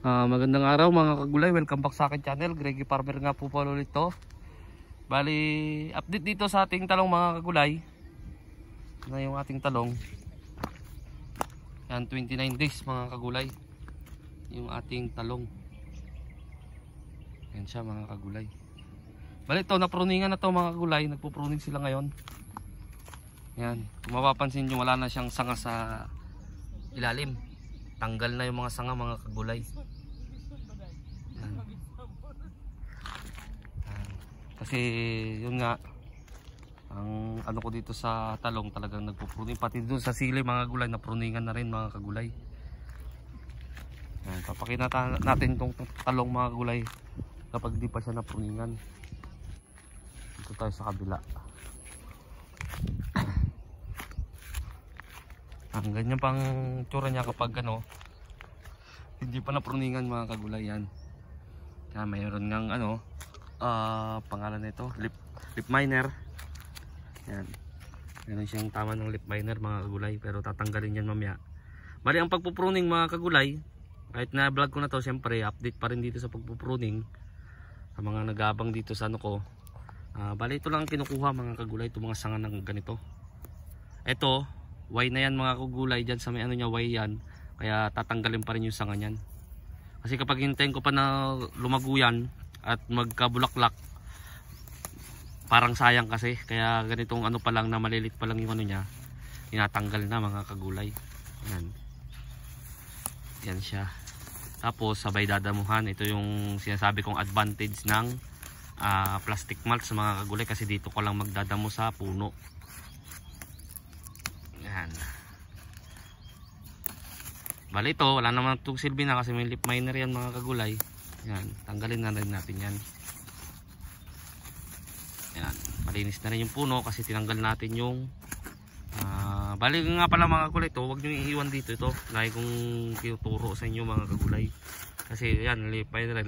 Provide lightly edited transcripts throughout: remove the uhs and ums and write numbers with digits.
Magandang araw mga kagulay, welcome back sa akin channel. Greggy Farmer nga po pala ulit to. Bali, update dito sa ating talong mga kagulay. Na yung ating talong. Yan, 29 days mga kagulay. Yung ating talong. Yan siya mga kagulay. Bali ito, napruningan na to mga kagulay. Nagpupruning sila ngayon. Yan, kung mapapansin nyo, wala na siyang sanga sa ilalim. Tanggal na yung mga sanga mga kagulay. Yan. Kasi yun nga, ang ano ko dito sa talong talagang nagpupruning. Pati doon sa sili mga kagulay, napruningan na rin mga kagulay. Yan, papakita natin itong talong mga kagulay kapag di pa siya napruningan. Dito tayo sa kabila. Ang ganyan pang tsura niya kapag ano hindi pa napruningan mga kagulay. Yan. Kaya mayroon ngang ano pangalan nito, lip miner. Yan. Meron siyang tama ng lip miner mga kagulay, pero tatanggalin yan mamaya. Bali ang pagpupruning mga kagulay, kahit na vlog ko na to, siyempre update pa rin dito sa pagpupruning sa mga nagabang dito sa ano ko. Bali ito lang ang kinukuha mga kagulay, ito mga sanga ng ganito. Ito Y na yan mga kagulay, dyan sa may ano niya Y yan, kaya tatanggalin pa rin yung sanga niyan. Kasi kapag hintayin ko pa na lumago yan at magkabulaklak, parang sayang kasi. Kaya ganitong ano pa lang na malilit pa lang yung ano niya, tinatanggal na mga kagulay. Yan. Yan siya. Tapos sabay dadamuhan. Ito yung sinasabi kong advantage ng plastic mulch mga kagulay, kasi dito ko lang magdadamo sa puno. Yan. Bali ito, wala naman itong silbi na kasi may lip miner yan mga kagulay. Yan, tanggalin na rin natin yan. Yan, malinis na rin yung puno kasi tinanggal natin yung bali nga pala mga kagulay, ito huwag nyo iiwan dito. Ito, lagi kong tinuturo sa inyo mga kagulay. Kasi yan, lip miner,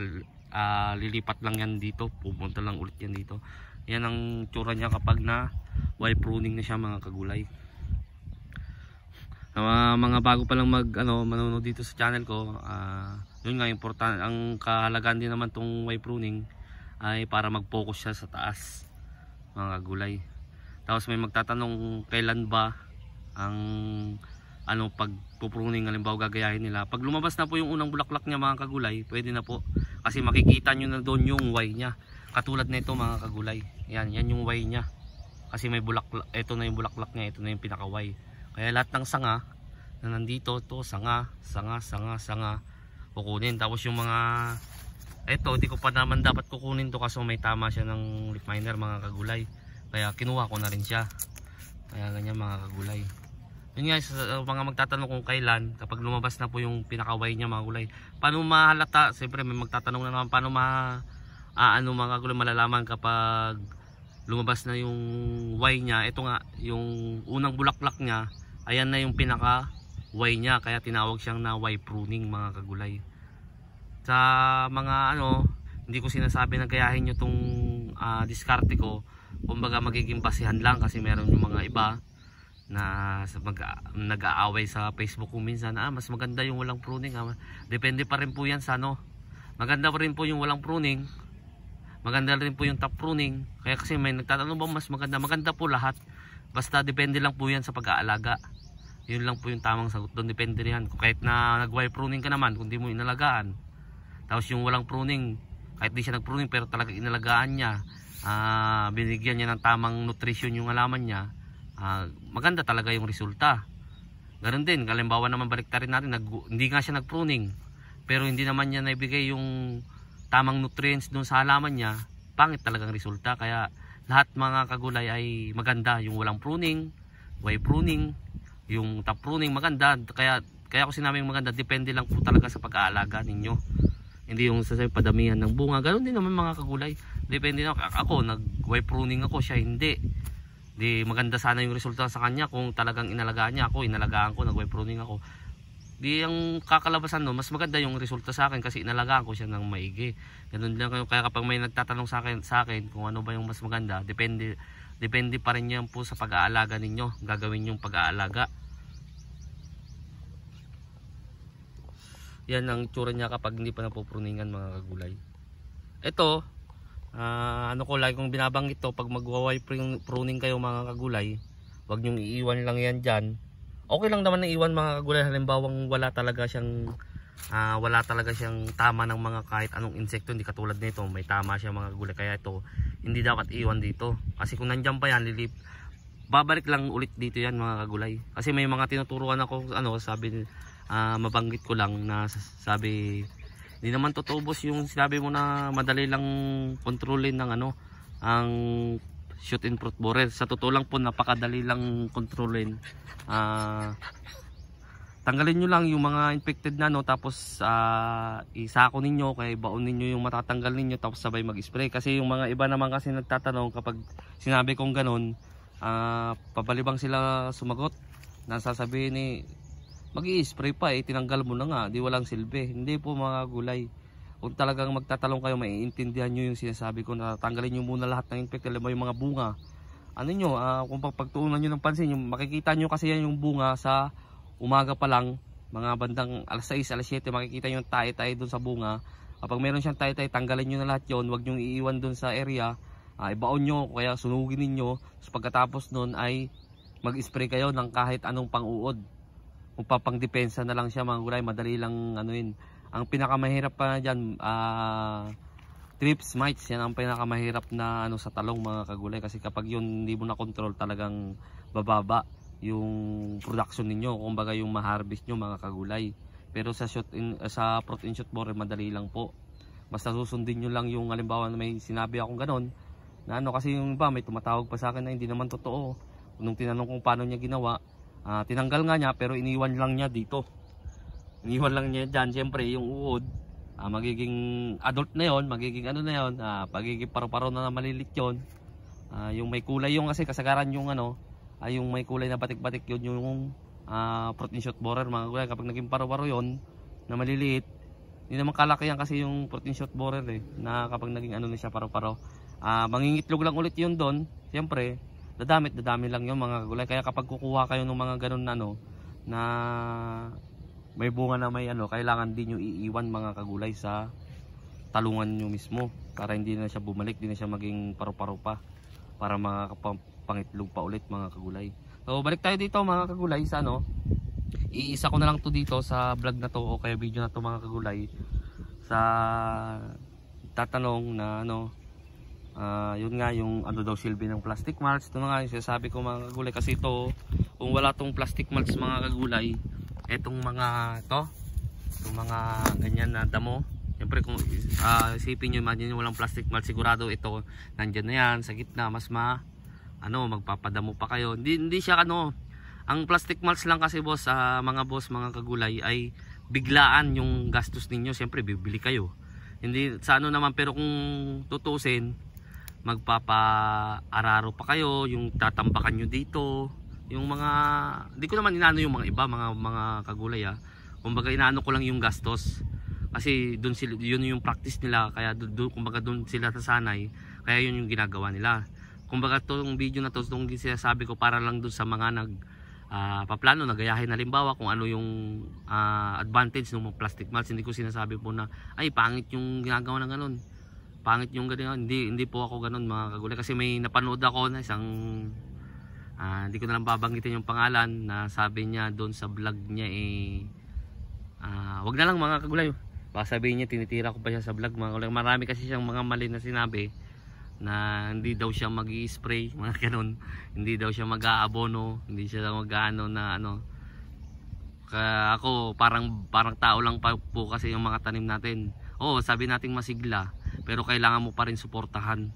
lilipat lang yan dito, pupunta lang ulit yan dito. Yan ang tsura niya kapag na Y pruning na siya mga kagulay. Mga bago pa lang manonood dito sa channel ko, yun nga, important, ang kahalagaan din naman tong Y pruning ay para mag-focus siya sa taas mga kagulay. Tapos may magtatanong kailan ba ang pag-pruning, halimbawa gagayahin nila pag lumabas na po yung unang bulaklak niya mga kagulay, pwede na po, kasi makikita nyo na doon yung Y niya. Katulad nito mga kagulay, yan yung Y niya, kasi may bulaklak, ito na yung bulaklak niya, ito na yung pinaka Y. Kaya lahat ng sanga na nandito, to sanga kukunin. Tapos yung mga eto, hindi ko pa naman dapat kukunin to kasi may tama siya ng lip miner mga kagulay. Kaya kinuha ko na rin siya. Kaya ganyan mga kagulay. Yun nga, mga magtatanong kung kailan, kapag lumabas na po yung pinaka-Y niya mga kagulay. Paano mahalata? Siyempre may magtatanong na naman paano mga kagulay malalaman kapag lumabas na yung Y niya. Ito nga, yung unang bulaklak niya, ayan na yung pinaka Y niya, kaya tinawag siyang na Y pruning mga kagulay. Sa mga hindi ko sinasabi na gayahin nyo tong diskarte ko, kumbaga magiging basihan lang, kasi meron yung mga iba na nag-aaway sa Facebook kung minsan, mas maganda yung walang pruning. Depende pa rin po yan sa maganda pa rin po yung walang pruning, maganda rin po yung top pruning. Kaya kasi may nagtatanong ba mas maganda? Maganda po lahat. Basta depende lang po yan sa pag-aalaga. Yun lang po yung tamang sagot doon. Depende rin yan. Kahit na nag-Y pruning ka naman, kung di mo inalagaan. Tapos yung walang pruning, kahit di siya nag-pruning pero talaga inalagaan niya, binigyan niya ng tamang nutrition yung halaman niya, maganda talaga yung resulta. Ganon din, halimbawa naman baliktarin natin, hindi nga siya nag-pruning, pero hindi naman niya naibigay yung tamang nutrients doon sa halaman niya, pangit talagang resulta. Kaya lahat mga kagulay ay maganda, yung walang pruning, Y pruning, yung top pruning maganda. Kaya ko sinabing maganda, depende lang po talaga sa pag-aalaga ninyo. Hindi yung sasabi padamihan ng bunga, ganoon din naman mga kagulay. Depende na, ako nag-Y pruning ako, siya hindi. Di maganda sana yung resulta sa kanya kung talagang inalagaan niya. Ako inalagaan ko, nag-Y pruning ako. Di ang kakalabasan no, mas maganda yung resulta sa akin kasi inalagaan ko siya ng maigi. Ganun lang kayo. Kaya kapag may nagtatanong sa akin kung ano ba yung mas maganda, depende pa rin yan po sa pag-aalaga ninyo. Gagawin yung pag-aalaga. Yan ang tsura niya kapag hindi pa napupruningan mga kagulay. Ito, ano ko lagi kong binabanggit to, pag magwa-wire pruning kayo mga kagulay, wag nyong iiwan lang yan dyan. Okay lang naman na iwan mga kagulay, halimbawang wala talaga siyang tama ng mga kahit anong insekto, hindi katulad nito may tama siya mga kagulay, kaya ito hindi dapat iwan dito. Kasi kung nandyan pa yan, babalik lang ulit dito yan mga kagulay. Kasi may mga tinuturuan ako, sabi mabanggit ko lang na sabi, hindi naman totoo boss yung sinabi mo na madali lang kontrolin ng ang shoot and fruit borer. Sa totoo lang po, napakadali lang kontrolin. Tanggalin nyo lang yung mga infected na tapos isako ninyo, kaya baon ninyo yung matatanggal ninyo, tapos sabay mag-spray. Kasi yung mga iba naman kasi nagtatanong kapag sinabi kong ganun, pabalibang sila sumagot, nasasabihin mag-i-spray pa, tinanggal mo na nga, di walang silbi. Hindi po mga gulay. Kung talagang magtatalong kayo, maiintindihan nyo yung sinasabi ko na tanggalin nyo muna lahat ng infected, yung mga bunga. Kung pagtuunan nyo ng pansin, makikita nyo kasi yan yung bunga sa umaga pa lang, mga bandang alas 6, alas 7, makikita nyo yung tae-tae dun sa bunga. Kapag meron siyang tae-tae, tanggalin nyo na lahat yun, huwag nyo iiwan dun sa area, ibaon nyo, kaya sunugin ninyo. So pagkatapos nun ay mag-spray kayo ng kahit anong pang-uod. Kung papang-depensa na lang siya mga gulay, madali lang yun. Ang pinakamahirap pa dyan, thrips, mites, yan ang pinakamahirap na sa talong mga kagulay. Kasi kapag yun hindi mo na control, talagang bababa yung production ninyo, kumbaga yung ma-harvest nyo mga kagulay. Pero sa fruit and shoot borer, madali lang po. Basta susundin nyo lang yung halimbawa na may sinabi akong ganon, na kasi yung iba may tumatawag pa sa akin na hindi naman totoo. Nung tinanong kung paano niya ginawa, tinanggal nga niya pero iniwan lang niya dito. Iniwan lang niya dyan. Siyempre yung uod, magiging adult na yon, magiging na yon, pagiging paro-paro na malilit yon. Yung may kulay yung kasi kasagaran yung yung may kulay na batik-batik yun yung fruit and shoot borer mga gulay. Kapag naging paro-paro yon na maliliit, hindi naman kalaki yan kasi yung fruit and shoot borer na kapag naging na siya paro-paro, mangingitlog lang ulit yun doon. Siyempre dadami lang yung mga gulay. Kaya kapag kukuha kayo ng mga ganun na may bunga na may kailangan din nyo iiwan mga kagulay sa talungan nyo mismo para hindi na siya bumalik, hindi na siya maging paro-paro pa, para pangitlog pa ulit mga kagulay. So balik tayo dito mga kagulay sa iisa ko na lang to dito sa vlog na to o kaya video na to mga kagulay, sa tatanong na yun nga yung daw silbi ng plastic mulch. Ito na nga yung sinasabi ko mga kagulay, kasi ito kung wala tong plastic mulch mga kagulay, etong mga itong mga ganyan na damo, siyempre kung isipin nyo, imagine nyo walang plastic mulch, sigurado ito nandyan na yan sa gitna, mas magpapadamo pa kayo. Hindi siya ang plastic mulch lang kasi boss, mga kagulay, ay biglaan yung gastos ninyo. Siyempre bibili kayo, hindi sa naman, pero kung tutusin, magpapa-araro pa kayo, yung tatambakan nyo dito, yung mga, hindi ko naman inaano yung mga iba mga kagulay kumbaga inaano ko lang yung gastos, kasi yun yung practice nila, kaya kumbaga doon sila nasanay, kaya yun yung ginagawa nila. Kumbaga itong video na to, itong sinasabi ko para lang doon sa mga paplano, nagayahin halimbawa kung ano yung advantage ng plastic mulch. Hindi ko sinasabi po na ay pangit yung ginagawa ng ganun, pangit yung ganun. Hindi po ako ganun mga kagulay, kasi may napanood ako na isang hindi ko na lang babanggitin yung pangalan, na sabi niya doon sa vlog niya wag na lang mga kagulay, baka sabihin niya tinitira ko pa siya sa vlog mga kagulay. Marami kasi siyang mga mali na sinabi, na hindi daw siya mag-i-spray mga ganun, hindi daw siya mag-aabono, hindi siya mag-aano na Kaya ako parang tao lang pa po kasi yung mga tanim natin. Oo, sabi nating masigla, pero kailangan mo pa rin suportahan.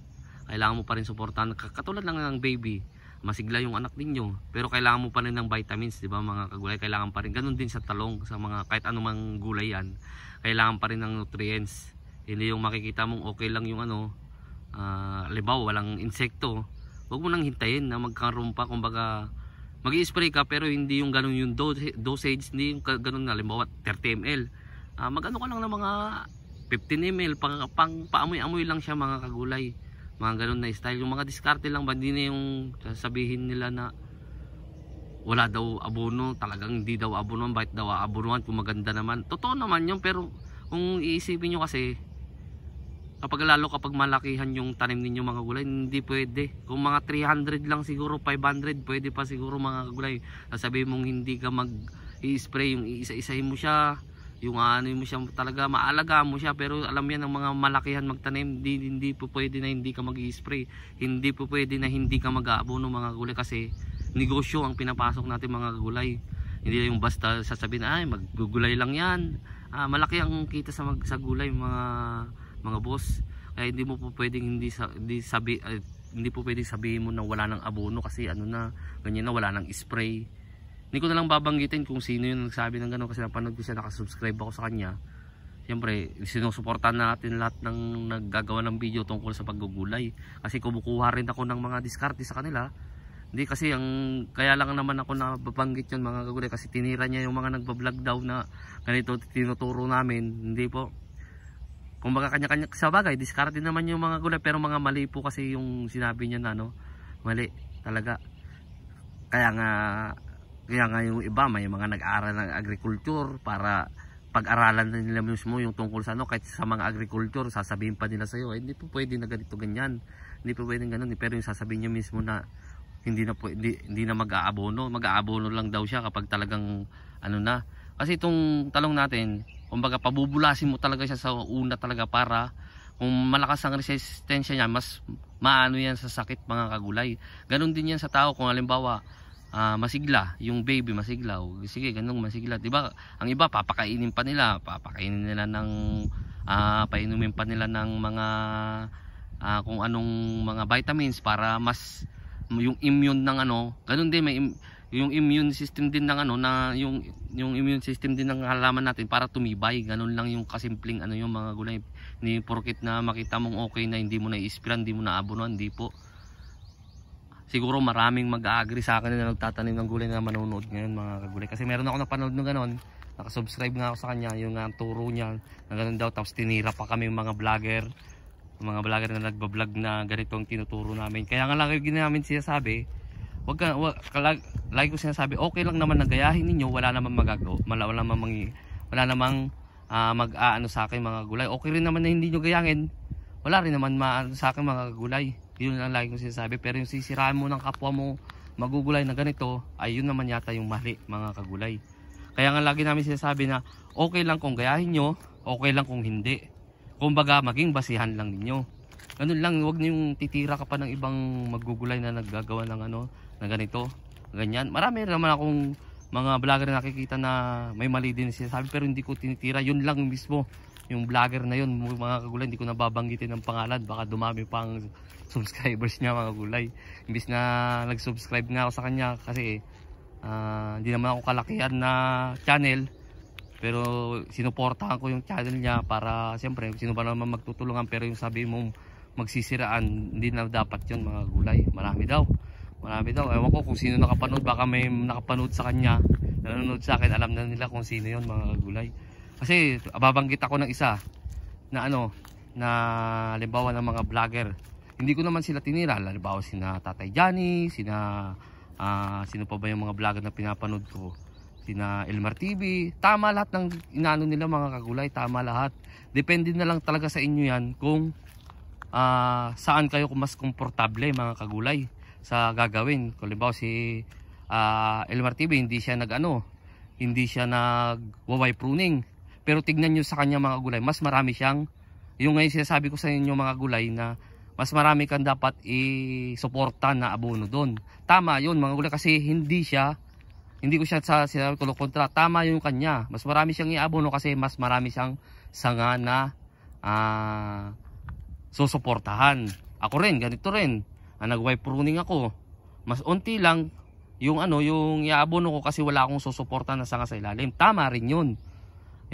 Katulad lang ng baby, masigla yung anak ninyo, pero kailangan mo pa rin ng vitamins, di ba mga kagulay? Kailangan pa rin, ganun din sa talong, sa mga kahit anumang gulay yan, kailangan pa rin ng nutrients. Hindi yung makikita mong okay lang yung halimbawa walang insekto, huwag mo nang hintayin na magkaroon pa. Kumbaga mag-i-spray ka, pero hindi yung ganun yung dosage, hindi yung ganun, halimbawa 30 ml, magano ka lang ng mga 15 ml, pang paamoy-amoy lang siya mga kagulay. Mga ganun na style, yung mga diskarte lang ba, hindi na yung sasabihin nila na wala daw abono, talagang hindi daw abono, bakit daw aabonuhan kung maganda naman. Totoo naman yun, pero kung iisipin nyo kasi, kapag malakihan yung tanim ninyo mga gulay, hindi pwede. Kung mga 300 lang siguro, 500, pwede pa siguro mga gulay. Sasabihin mong hindi ka mag-i-spray, yung isa-isahin mo siya, yung ano mo siya, talaga maalaga mo siya. Pero alam yan, ng mga malakihan magtanim, hindi po pwede na hindi ka mag-i-spray, hindi po pwede na hindi ka mag-aabono mga gulay, kasi negosyo ang pinapasok natin mga gulay. Hindi yung basta sasabihin ay maggugulay lang yan. Malaki ang kita sa gulay mga boss. Kaya hindi mo po pwedeng hindi po pwedeng sabihin mo na wala ng abono, kasi ano na, ganyan na, wala ng spray. Hindi ko na lang babanggitin kung sino yung nagsabi ng gano'n, kasi napanood ko siya, nakasubscribe ako sa kanya. Siyempre, sinusuportahan natin lahat ng naggagawa ng video tungkol sa paggugulay, kasi kumukuha rin ako ng mga diskarte sa kanila. Hindi kasi kaya lang naman ako nababanggit yun mga kagulay, kasi tinira niya yung mga nagbablog daw na ganito tinuturo namin. Hindi po. Kumbaga kanya-kanya, sa bagay, diskarte naman yung mga gulay, pero mga mali po kasi yung sinabi niya na mali talaga. Kaya nga yung iba, may mga nag-aaral ng agriculture para pag-aralan na nila mismo yung tungkol sa kahit sa mga agriculture, sasabihin pa nila sa'yo, hindi po pwede na ganito ganyan. Hindi po pwede ganun, pero yung sasabihin niya mismo na hindi na mag-aabono lang daw siya kapag talagang ano na. Kasi itong talong natin, kumbaga pabubulasin mo talaga siya sa una talaga, para kung malakas ang resistensya niya, mas maano yan sa sakit mga kagulay. Ganon din yan sa tao, kung halimbawa masigla, yung baby masigla, sige ganun masigla, diba? Ang iba papakainin nila ng painumin pa nila ng mga kung anong mga vitamins para mas yung immune ng ganun din, yung immune system din ng yung immune system din ng halaman natin para tumibay. Ganun lang yung kasimpleng yung mga gulay. Hindi porket na makita mong okay na hindi mo na i-spray, hindi mo na abonohan, hindi po. Siguro maraming mag-agree sa akin na nagtatanim ng gulay na manonood ngayon mga kagulay, kasi meron ako napanood ng ganun, nakasubscribe nga ako sa kanya, yung turo niya na ganun daw, tapos tinira pa kami mga vlogger na nagbablog na ganito ang tinuturo namin. Kaya nga lagi namin sinasabi, lagi ko sinasabi, okay lang naman na gayahin ninyo, wala namang magagawa, wala namang mag-aano sa akin mga gulay. Okay rin naman na hindi nyo gayahin, wala rin naman maano sa akin mga gulay. Yun lang lagi ko sinasabi. Pero yung sisiraan mo ng kapwa mo magugulay na ganito, ay yun naman yata yung mali mga kagulay. Kaya nga lagi namin sinasabi na okay lang kung gayahin nyo, okay lang kung hindi. Kumbaga maging basihan lang ninyo. Ganun lang, huwag niyong titira ka pa ng ibang magugulay na naggagawa ng na ganito, ganyan. Marami naman akong mga vlogger na nakikita na may mali din sinasabi, pero hindi ko tinitira. Yun lang mismo, yung vlogger na yun mga kagulay, hindi ko nababanggitin ng pangalan, baka dumami pang subscribers niya mga gulay. Imbis na nag-subscribe nga ako sa kanya, kasi hindi naman ako kalakihan na channel, pero sinuportahan ko yung channel niya para siyempre sino ba naman magtutulungan. Pero yung sabi mong magsisiraan, hindi na dapat yun mga gulay. Marami daw, ewan ko kung sino nakapanood, baka may nakapanood sa kanya, nanonood sa akin, alam na nila kung sino yun mga gulay. Kasi babanggit ako ng isa na na halimbawa ng mga vlogger, hindi ko naman sila tinira. Halimbawa sina Tatay Johnny, sino pa ba yung mga vlogger na pinapanood ko, sina Elmar TV. Tama lahat ng inaano nila mga kagulay, tama lahat. Depende na lang talaga sa inyo yan kung saan kayo mas komportable mga kagulay sa gagawin. Kung halimbawa si Elmar TV, hindi siya hindi siya nag-waway pruning, pero tignan nyo sa kanya mga gulay, mas marami siyang, yung ngayon sinasabi ko sa inyo mga gulay, na mas marami kang dapat i-suporta na abono doon. Tama yun mga gulay, kasi hindi ko siya sinabi ko kontra. Tama yung kanya, mas marami siyang i-abono kasi mas marami siyang sanga na susuportahan. Ako rin, ganito rin, nag-wipe pruning ako, mas unti lang yung yung i-abono ko kasi wala akong susuporta na sanga sa ilalim. Tama rin yun.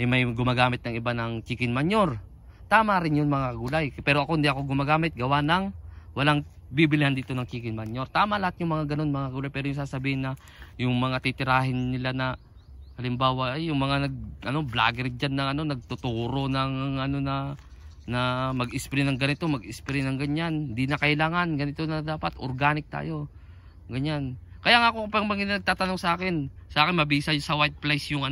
May gumagamit ng iba ng chicken manure, tama rin yun mga gulay. Pero ako hindi ako gumagamit, gawa ng walang bibilihan dito ng chicken manure. Tama lahat yung mga ganun mga gulay. Pero yung sasabihin na yung mga titirahin nila na halimbawa yung mga vlogger dyan na nagtuturo ng na mag-spray ng ganito, mag-spray ng ganyan, hindi na kailangan, ganito na dapat, organic tayo, ganyan. Kaya nga kung pag may nagtatanong sa akin mabisa sa white flies yung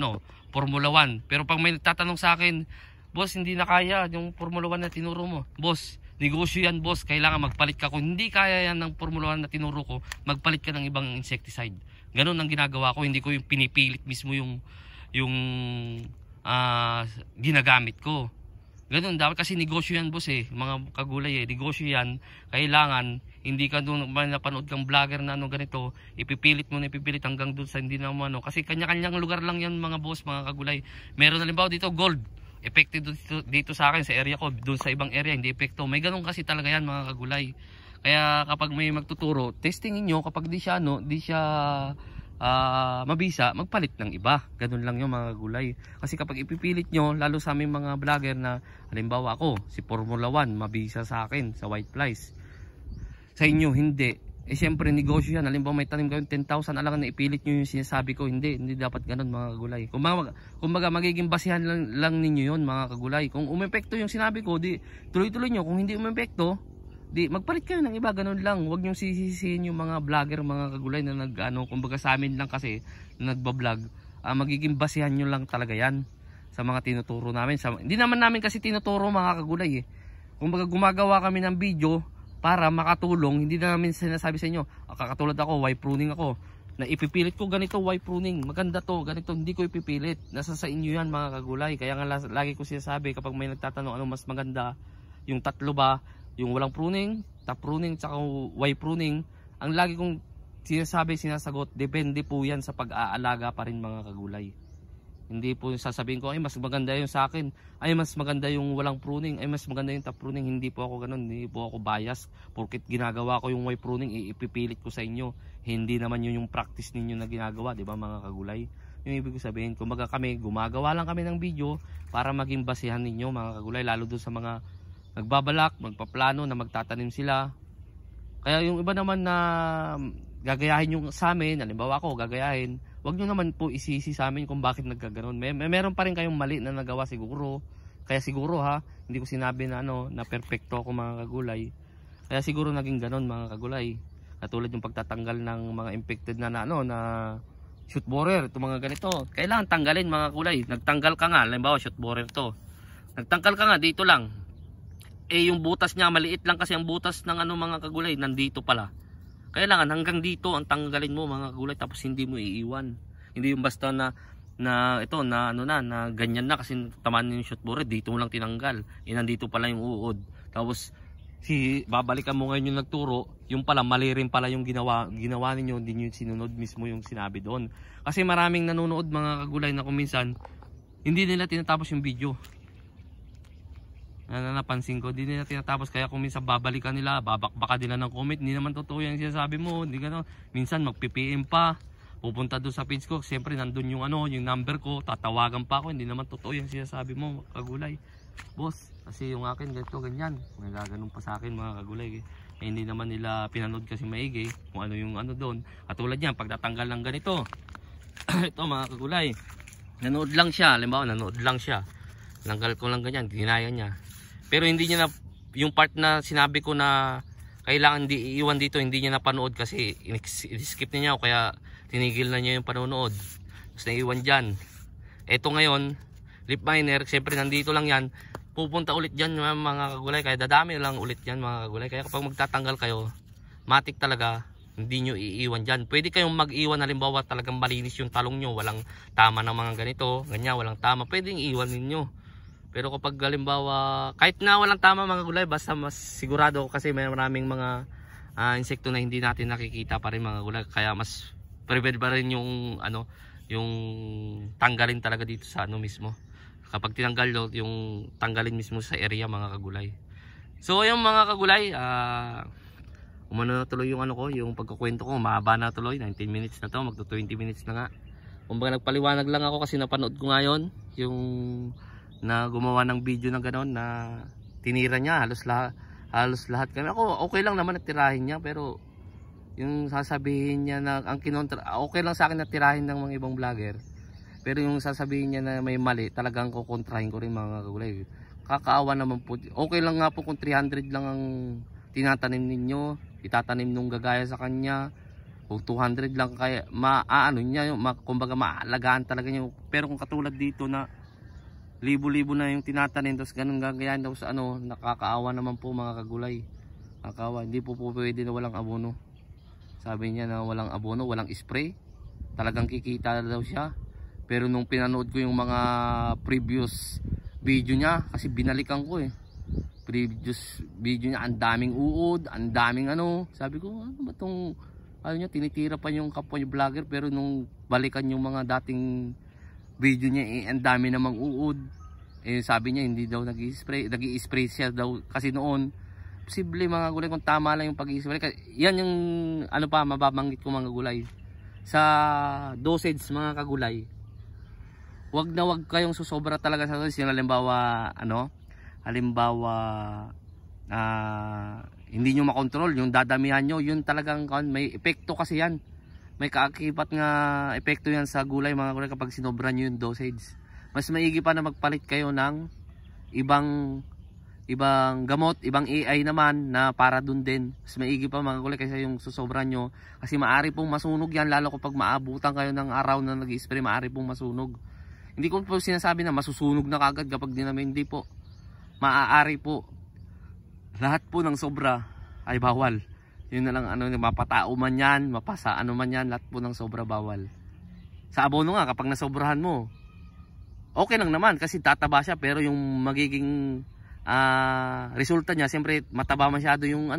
Formula 1. Pero pag may nagtatanong sa akin, boss, hindi na kaya yung Formula 1 na tinuro mo. Boss, negosyo yan, boss. Kailangan magpalit ka. Kung hindi kaya yan ng Formula 1 na tinuro ko, magpalit ka ng ibang insecticide. Ganun ang ginagawa ko. Hindi ko yung pinipilit mismo yung ginagamit ko. Ganun, dapat kasi negosyo yan, boss mga kagulay negosyo yan. Kailangan, hindi ka doon napanood kang vlogger na ganito, ipipilit hanggang doon sa hindi na kasi kanya-kanyang lugar lang yan mga boss, mga kagulay. Meron halimbawa dito gold, effective dito sa akin sa area ko, doon sa ibang area hindi epekto. May ganun kasi talaga yan mga kagulay. Kaya kapag may magtuturo, testingin nyo, kapag di siya mabisa, magpalit ng iba. Ganun lang yung mga gulay. Kasi kapag ipipilit nyo, lalo sa aming mga vlogger na halimbawa ako, si Formula 1 mabisa sa akin sa white flies, sa inyo hindi, siyempre negosyo yan. Halimbawa may tanim kayo 10,000, alangan na ipilit nyo yung sinasabi ko. Hindi dapat ganun mga kagulay. Kumbaga magiging basihan lang ninyo yun mga kagulay. Kung umepekto yung sinabi ko, di tuloy-tuloy nyo. Kung hindi umepekto, di magpalit kayo ng iba, ganun lang. Huwag niyong sisisihin yung mga vlogger, mga kagulay na kumbaga sa amin lang kasi na nagba-vlog. Magiging basihan nyo lang talaga yan sa mga tinuturo namin. Hindi naman namin kasi tinuturo mga kagulay Kumbaga gumagawa kami ng video para makatulong. Hindi na namin sinasabi sa inyo, kakatulad ako, why pruning ako, na ipipilit ko ganito, why pruning, maganda to, ganito, hindi ko ipipilit. Nasa sa inyo yan mga kagulay. Kaya nga lagi ko sinasabi kapag may nagtatanong ano mas maganda, yung tatlo ba, yung walang pruning, top pruning, tsaka Y pruning, ang lagi kong sinasagot, depende po yan sa pag-aalaga pa rin mga kagulay. Hindi po yung sasabihin ko, ay mas maganda yung sa akin, ay mas maganda yung walang pruning, ay mas maganda yung top pruning. Hindi po ako ganun, hindi po ako bias. Porket ginagawa ko yung Y pruning, ipipilit ko sa inyo. Hindi naman yun yung practice ninyo na ginagawa, di ba mga kagulay? Yung ibig ko sabihin, kumbaga kami, gumagawa lang kami ng video para maging basihan ninyo mga kagulay, lalo doon sa mga nagbabalak, magpaplano na magtatanim sila. Kaya yung iba naman na gagayahin yung sa amin, halimbawa ako gagayahin, wag nyo naman po isisi sa amin kung bakit nagkaganon. Meron pa rin kayong mali na nagawa siguro. Kaya siguro hindi ko sinabi na na perfecto ako mga kagulay. Kaya siguro naging ganon mga kagulay. Katulad yung pagtatanggal ng mga infected na shoot borer, itong mga ganito. Kailangan tanggalin mga kagulay. Nagtanggal ka nga, halimbawa shoot borer to. Nagtanggal ka nga dito lang. Yung butas niya maliit lang kasi ang butas ng mga kagulay nandito pala. Kailangan hanggang dito ang tanggalin mo mga kagulay, tapos hindi mo iiwan. Hindi yung basta na ganyan na kasi tamaan yung shoot borer, dito mo lang tinanggal. Nandito pala yung uod. Tapos babalikan mo ngayon yung nagturo, yung pala mali rin pala yung ginawa ninyo, hindi niyo sinunod mismo yung sinabi doon. Kasi maraming nanonood mga kagulay na kung minsan hindi nila tinatapos yung video. Napansin ko, hindi nila tinatapos. Kaya kung minsan babalikan nila, babakbaka nila ng comment, hindi naman totoo yung sinasabi mo, hindi gano'n. Minsan magpi-PM pa, pupunta doon sa page ko, siyempre nandun yung yung number ko, tatawagan pa ako, hindi naman totoo yung sinasabi mo kagulay. Boss, kasi yung akin ganito ganyan, nagaganon pa sa akin mga kagulay. Hindi naman nila pinanood kasi maigi kung ano yung doon. Katulad yan, pagtatanggal ng ganito ito mga kagulay, nanood lang siya, halimbawa nanood lang siya, tanggal ko lang ganyan, ginaya niya. Pero hindi niya na, yung part na sinabi ko na kailangan iiwan dito, hindi niya napanood kasi skip niya o kaya tinigil na niya yung panonood. Tapos naiwan dyan. Eto ngayon, lip miner, siyempre nandito lang yan. Pupunta ulit dyan mga kagulay, kaya dadami lang ulit yan mga kagulay. Kaya kapag magtatanggal kayo, matik talaga, hindi nyo iiwan dyan. Pwede kayong mag-iwan, halimbawa talagang malinis yung talong nyo, walang tama ng mga ganito, ganyan, walang tama, pwedeng iiwan ninyo. Pero kapag halimbawa, kahit na walang tama mga gulay, basta mas sigurado kasi may maraming mga insekto na hindi natin nakikita pa rin mga gulay. Kaya mas preferred pa rin yung yung tanggalin talaga dito sa mismo. Kapag tinanggal yung tanggalin mismo sa area mga kagulay. So yung mga kagulay, umano na tuloy yung yung pagkukwento ko, mahaba na tuloy, 19 minutes na to, magto 20 minutes na nga. Kumbaga nagpaliwanag lang ako kasi napanood ko ngayon yung na gumawa ng video ng gano'n na tinira niya halos lahat kami. Ako okay lang naman na tirahin niya, pero yung sasabihin niya na ang kinontra, okay lang sa akin na tirahin ng mga ibang vlogger, pero yung sasabihin niya na may mali, talagang kukontrahin ko rin mga kagulay. Kakaawa naman po. Okay lang nga po kung 300 lang ang tinatanim ninyo, itatanim nung gagaya sa kanya, Kung 200 lang kaya maaano niya yung kumbaga maalagaan talaga niya. Pero kung katulad dito na libo-libo na yung tinatanim tapos ganun gagayahin daw sa ano, nakakaawa naman po mga kagulay. Nakakaawa, hindi po pwede na walang abono. Sabi niya na walang abono, walang spray. Talagang kikita daw siya. Pero nung pinanood ko yung mga previous video niya, kasi binalikan ko previous video niya, ang daming uod, ang daming ano. Sabi ko, ano ba tong ano niya, tinitira pa yung kapwa niya vlogger. Pero nung balikan yung mga dating video niya, ang dami namang uod. Sabi niya hindi daw nag-i-spray siya daw kasi noon. Posible mga gulay kung tama lang yung pag-i-spray. Yan yung ano pa mababanggit ko mga gulay. Sa dosage mga kagulay, wag na wag kayong susobra talaga sa dosage. Halimbawa hindi nyo makontrol yung dadamihan nyo, yun talagang may epekto kasi yan. May kaakibat nga epekto yan sa gulay mga gulay kapag sinobra nyo yung dosage. Mas maigi pa na magpalit kayo ng ibang gamot, ibang AI naman na para dun din. Mas maigi pa mga gulay kaysa yung susobra nyo. Kasi maari pong masunog yan, lalo kapag maabutan kayo ng araw na nag-i-spray, maari pong masunog. Hindi ko po sinasabi na masusunog na kagad kapag dinamin, hindi po. Maaari po. Lahat po ng sobra ay bawal. Yun na lang mapatao man yan, mapasa ano man yan, lahat po ng sobra bawal. Sa abono nga kapag nasobrahan mo, okay lang naman kasi tataba siya, pero yung magiging resulta niya, siyempre mataba masyado yung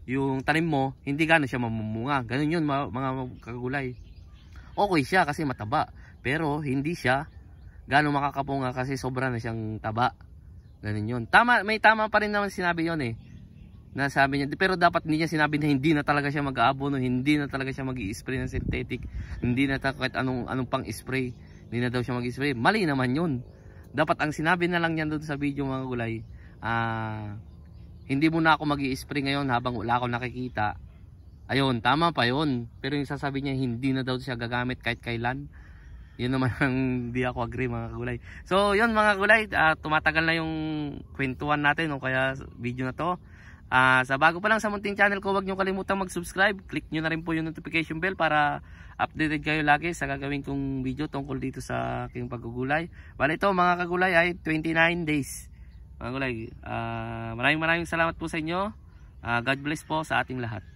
yung tanim mo, hindi gano'n siya mamumunga. Ganun yun mga kagulay. Okay siya kasi mataba, pero hindi siya gano'n makakapunga kasi sobra na siyang taba. Ganun yun. May tama pa rin naman sinabi yun na sabi niya, pero dapat hindi niya sinabi na hindi na talaga siya mag-aabono, hindi na talaga siya mag-i-spray ng synthetic, hindi na kahit anong pang spray, hindi na daw siya mag-i-spray. Mali naman yun. Dapat ang sinabi na lang niyan doon sa video mga gulay, hindi mo na ako mag-i-spray ngayon habang wala ako nakikita. Ayun, tama pa yun. Pero yung sasabi niya hindi na daw siya gagamit kahit kailan, yun naman ang hindi ako agree mga kagulay. So yun mga gulay, tumatagal na yung kwentuhan natin o kaya video na to. Sa bago pa lang sa munting channel ko, huwag nyo kalimutang mag-subscribe. Click nyo na rin po yung notification bell para updated kayo lagi sa gagawin kong video tungkol dito sa aking paggugulay. Bale ito mga kagulay ay 29 days. Mga gulay, maraming salamat po sa inyo. God bless po sa ating lahat.